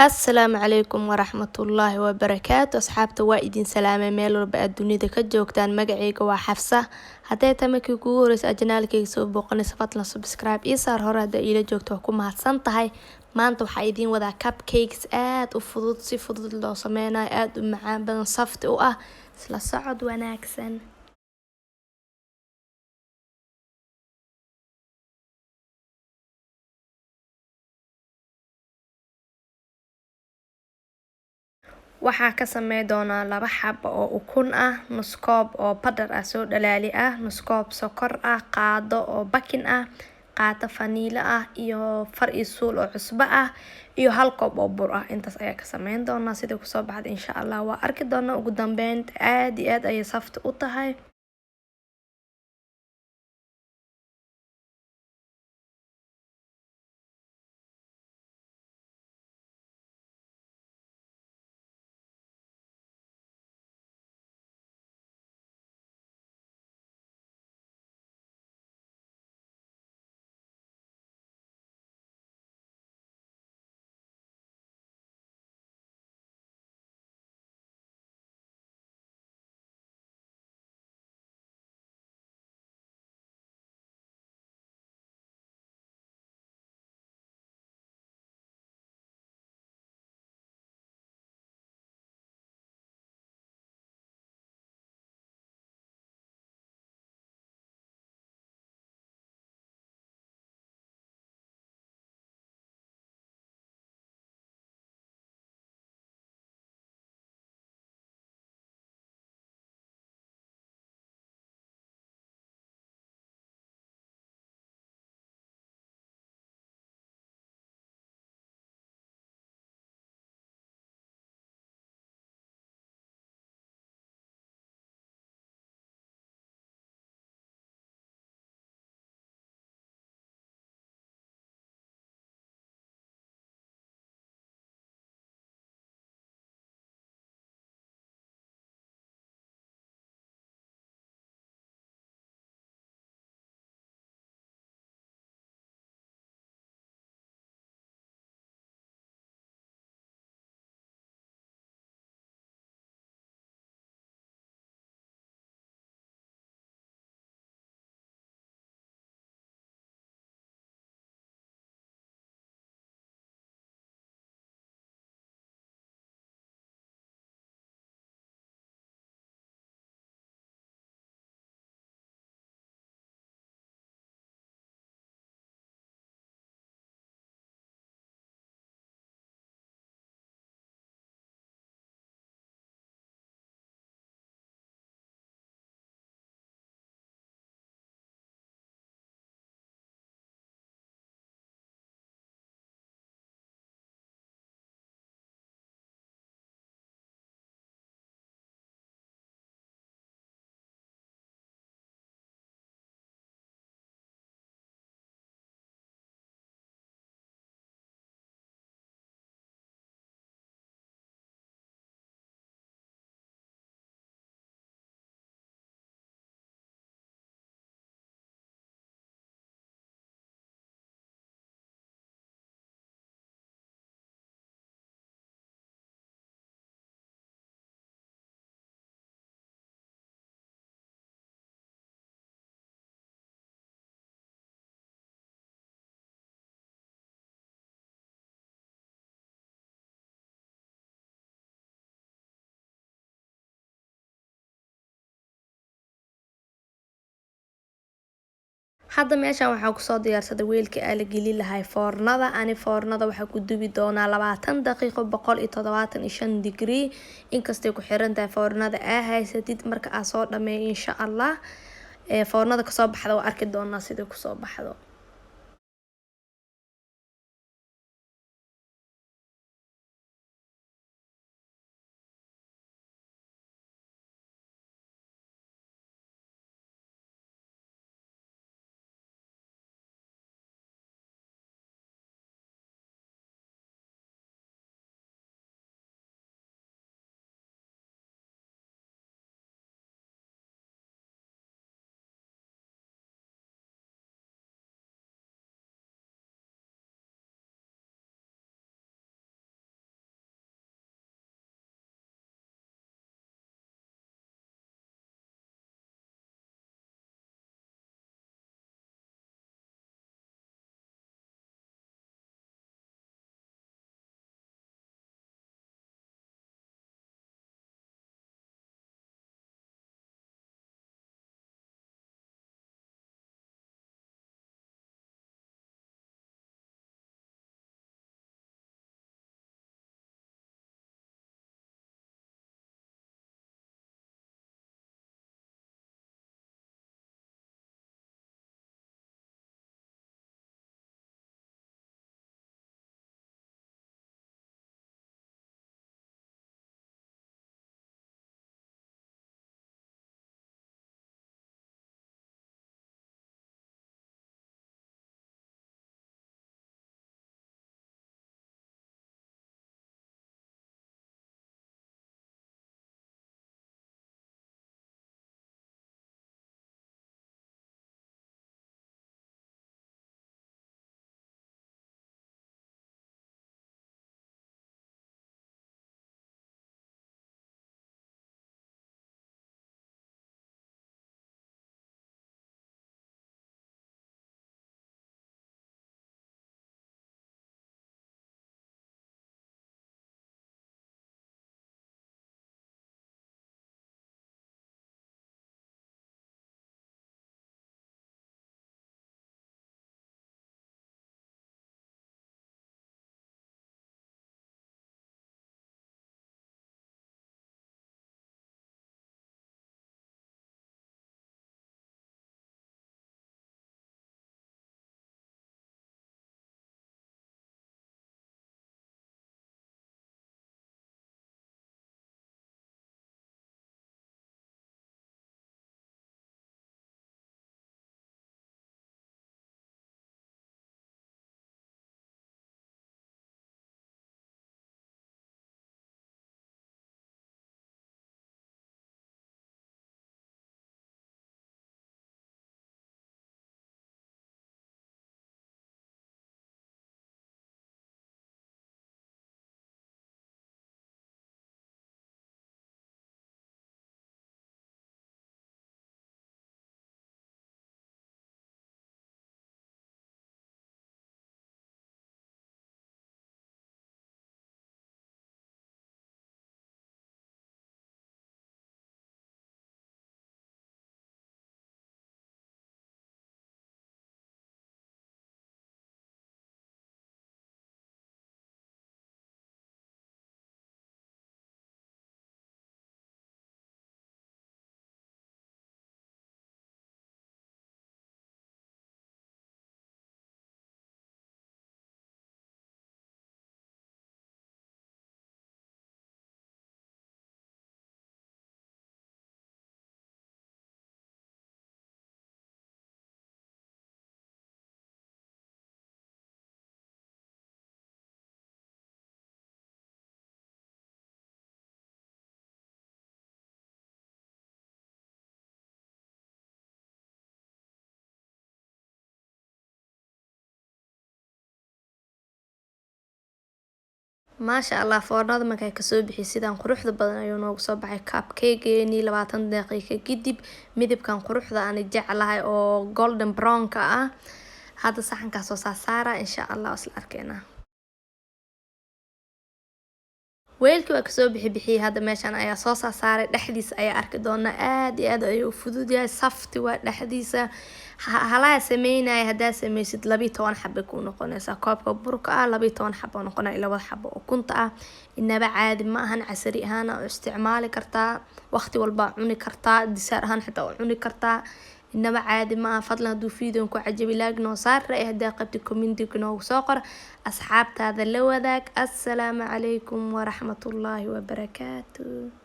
Asalaamu calaykum waraxmatullaahi wabarakaatu asxaabta waa idin salaamay meel walba aad dunida ka joogtaan magacayga waa Xafsa haday tahay markii kugu horeysa janaalkayga soo booqanaysa fadlan subscribe ii saar hore hadaa ila joogto waa ku mahadsan tahay maanta waxaa idin wadaa cupcakes aad u fudud si fudud loo sameynayo aad u macaan badan safti u ah isla socod wanaagsan waxaa ka sameyn doonaa 2 xabo oo ukun ah nus koob oo badar ah soo dhalaali ah nus koob sokor ah qaado oo bakin ah qaado faniila ah iyo far iyo suul oo cusbo ah iyo hal koob oo bur ah intaas ayaa ka sameyn doonaa sida ku soo baxda insha Allah waa arki doonaa ugu dambeyn aad iyo aad ayay safti u tahay hadda meeshan waxaa ku soo diyaarsaday weelka aan la gelin lahay foornada ani foornada waxaa ku dubi doonaa 20 daqiiqo 175 degree inkastay ku xiran tahay foornada aa haysatid marka aad soo dhameeyo insha Allah foornada ka soo baxda waa arki doonaa sida ku soo baxdo maasha allah foornada markay kasoo bixi sidaan quruxda badan ayuu noogu soo baxay cupcake-geeni 20 daqiiqo kadib midabkan quruxda aan jeclahay oo golden brown ka ah hadda saxankaas soo saara insha allah isla arkeena weelkii waa kasoo bixi hadda meeshan ayaa soo saaray dhexdiisa ayaa arki doona aad iyo aad ayuu fudud yahay safti waa dhexdiisa halaha sameynaya hadaa sameysid 12 xabo ku noqonaysa koobka burka ah 12 xabo noqonay 2 xabo ukunta ah inaba caadi ma ahan casri ahaan oo isticmaali kartaa waqti walba cuni kartaa disaar ahaan xitaa oo cuni kartaa inaba caadi ma aha fadlan haduu video ku cajabi laag noo saar hadaa qabti comment noogu soo qor asxaabtaada la wadaag assalaamu calaykum waraxmatullaahi wabarakaatuh